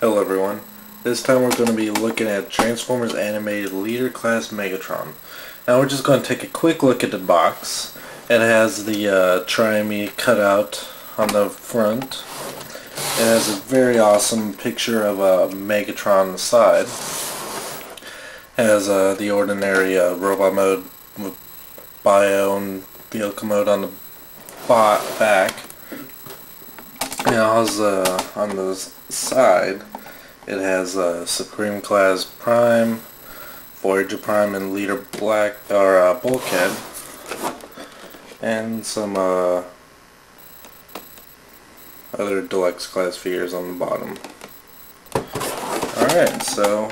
Hello everyone. This time we're going to be looking at Transformers Animated Leader Class Megatron. Now we're just going to take a quick look at the box. It has the Try-Me cutout on the front. It has a very awesome picture of Megatron on the side. It has the ordinary robot mode with bio and vehicle mode on the back. Now on the side, it has Supreme Class Prime, Voyager Prime, and Leader Black or Bulkhead, and some other deluxe class figures on the bottom. Alright, so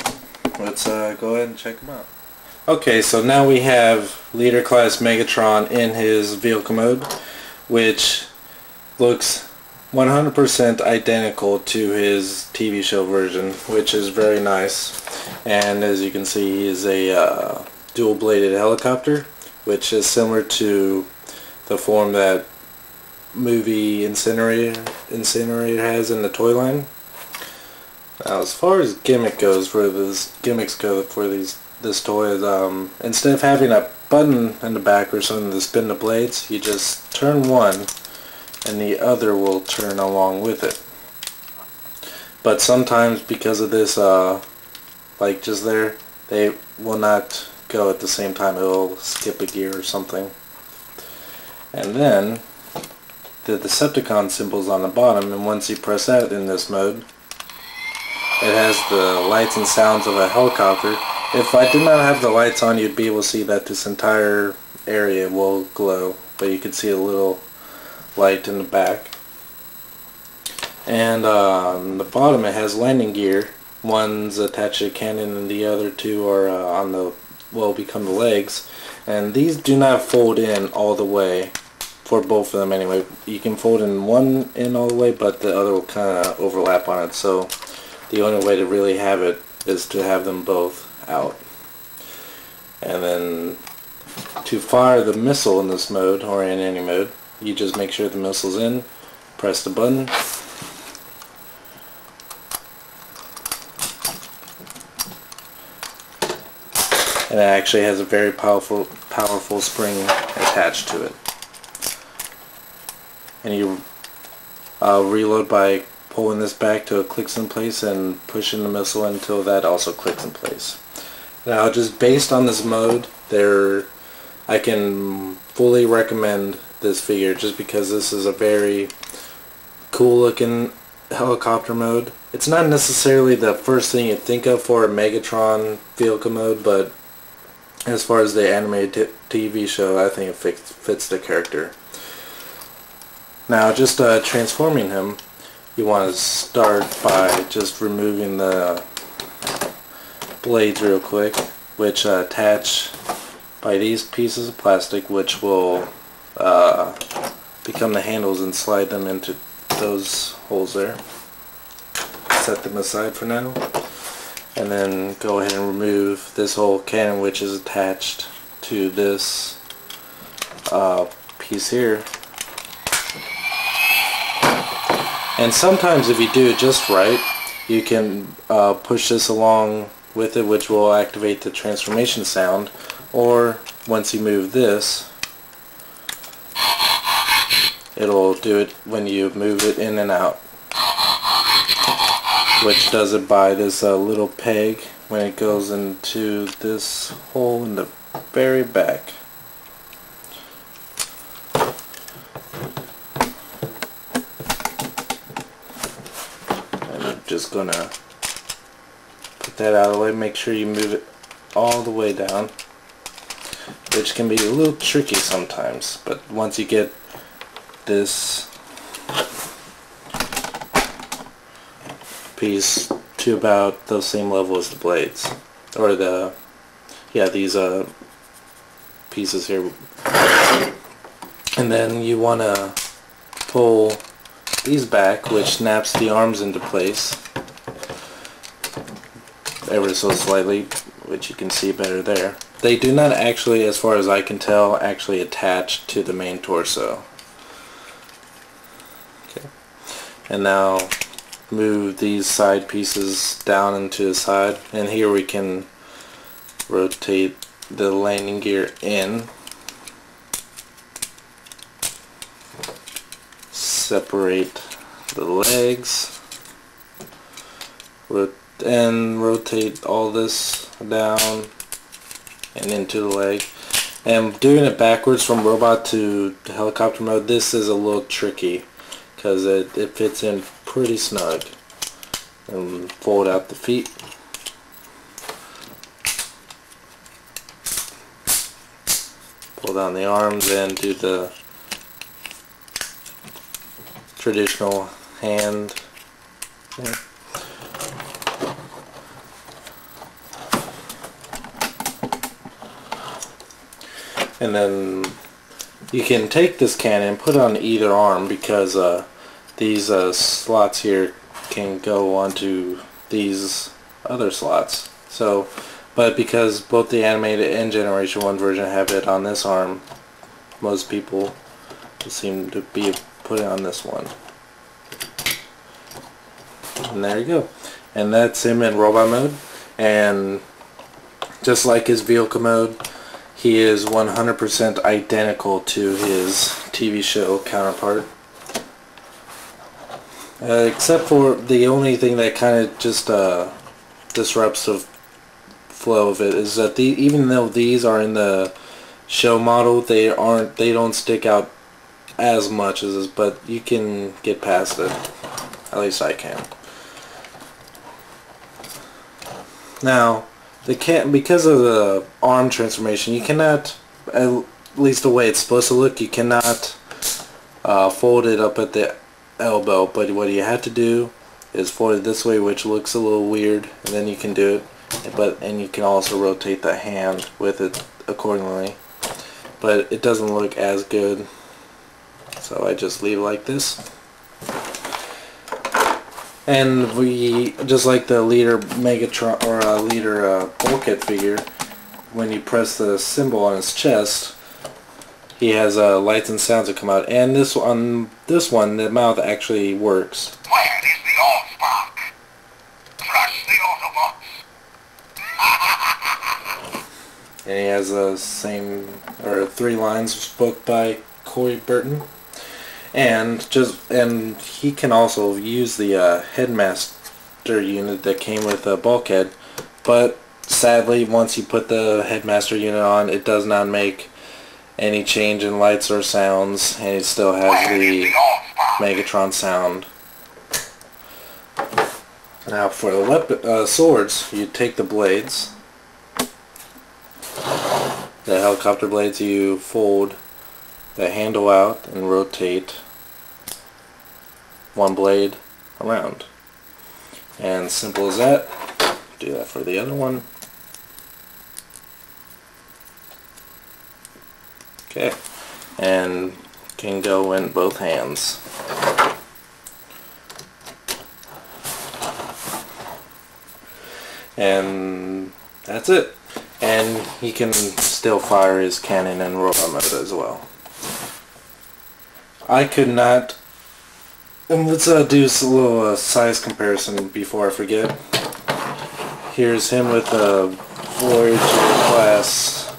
let's go ahead and check them out. Okay, so now we have Leader Class Megatron in his vehicle mode, which looks 100% identical to his TV show version, which is very nice. And as you can see, he is a dual-bladed helicopter, which is similar to the form that movie Incinerator has in the toy line. Now, as far as gimmicks go for this toy is instead of having a button in the back or something to spin the blades, you just turn one and the other will turn along with it. But sometimes because of this, like just there, they will not go at the same time. It will skip a gear or something. And then the Decepticon symbol's on the bottom, and once you press that in this mode, it has the lights and sounds of a helicopter. If I did not have the lights on, you'd be able to see that this entire area will glow, but you can see a little light in the back. And on the bottom it has landing gear. One's attached to a cannon and the other two are on the, well, become the legs. And these do not fold in all the way for both of them anyway. You can fold one in all the way, but the other will kind of overlap on it. So the only way to really have it is to have them both out. And then to fire the missile in this mode, or in any mode, you just make sure the missile's in, press the button, and it actually has a very powerful spring attached to it. And you reload by pulling this back till it clicks in place and pushing the missile until that also clicks in place. Now, just based on this mode, I can fully recommend this figure just because this is a very cool looking helicopter mode. It's not necessarily the first thing you think of for a Megatron vehicle mode, but as far as the animated TV show, I think it fits the character. Now, just transforming him, you want to start by just removing the blades real quick, which attach by these pieces of plastic, which will become the handles and slide them into those holes there. Set them aside for now, and then go ahead and remove this whole cannon, which is attached to this piece here. And sometimes if you do it just right, you can push this along with it, which will activate the transformation sound. Or once you move this, it'll do it when you move it in and out, which does it by this little peg when it goes into this hole in the very back. And I'm just gonna put that out of the way. Make sure you move it all the way down, which can be a little tricky sometimes, but once you get this piece to about the same level as the blades, or these pieces here, and then you want to pull these back, which snaps the arms into place ever so slightly, which you can see better there. They do not actually, as far as I can tell, actually attach to the main torso. Okay. And now move these side pieces down into the side, and here we can rotate the landing gear in, separate the legs, and rotate all this down and into the leg. And doing it backwards from robot to helicopter mode, this is a little tricky because it fits in pretty snug. And fold out the feet. Pull down the arms and do the traditional hand. Yeah. And then you can take this cannon and put it on either arm, because these slots here can go onto these other slots. So, but because both the animated and Generation 1 version have it on this arm, most people seem to be putting it on this one. And there you go. And that's him in robot mode. And just like his vehicle mode, he is 100% identical to his TV show counterpart. Except for the only thing that kind of just disrupts the flow of it is that even though these are in the show model, they don't stick out as much as this, but you can get past it. At least I can. Now, because of the arm transformation, you cannot, at least the way it's supposed to look, you cannot fold it up at the elbow, but what you have to do is fold it this way, which looks a little weird, and then you can do it, and you can also rotate the hand with it accordingly, but it doesn't look as good, so I just leave it like this. And we, just like the leader Megatron or leader Bulkhead figure, when you press the symbol on his chest, he has lights and sounds that come out. And this one, the mouth actually works. Where is the Allspark? Crush the Autobots! And he has the same, or 3 lines spoke by Corey Burton. And he can also use the Headmaster unit that came with Bulkhead, but sadly, once you put the Headmaster unit on, it does not make any change in lights or sounds, and it still has the Megatron sound. Now for the swords, you take the blades, the helicopter blades, you fold the handle out and rotate one blade around. And simple as that. Do that for the other one. Okay. And can go in both hands. And that's it. And he can still fire his cannon in robot mode as well. I could not. And let's do a little size comparison before I forget. Here's him with the Voyager class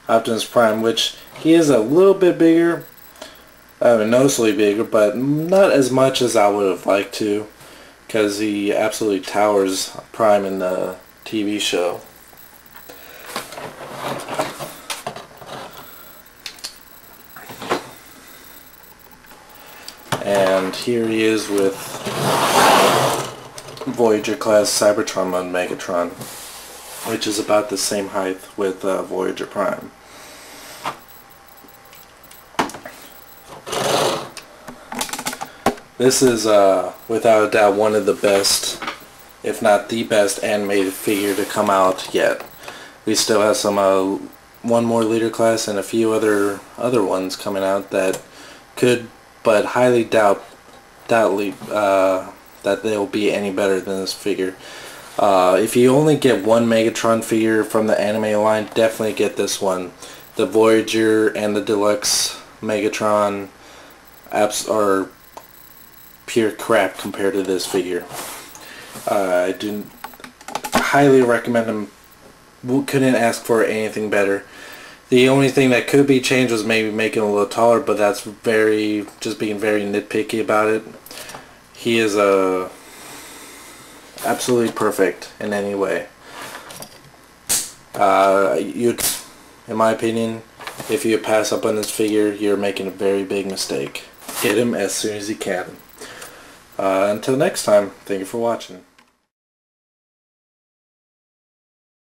Optimus Prime, which he is a little bit bigger, noticeably bigger, but not as much as I would have liked to, because he absolutely towers Prime in the TV show. And here he is with Voyager class Cybertron mode Megatron, which is about the same height with Voyager Prime. This is without a doubt one of the best, if not the best, animated figure to come out yet. We still have some one more leader class and a few other ones coming out that could, but highly doubt that they'll be any better than this figure. If you only get one Megatron figure from the anime line, definitely get this one. The Voyager and the Deluxe Megatron are pure crap compared to this figure. I do highly recommend him. Couldn't ask for anything better. The only thing that could be changed was maybe making it a little taller, but that's just being very nitpicky about it. He is absolutely perfect in any way. In my opinion, if you pass up on this figure, you're making a very big mistake. Get him as soon as you can. Until next time, thank you for watching.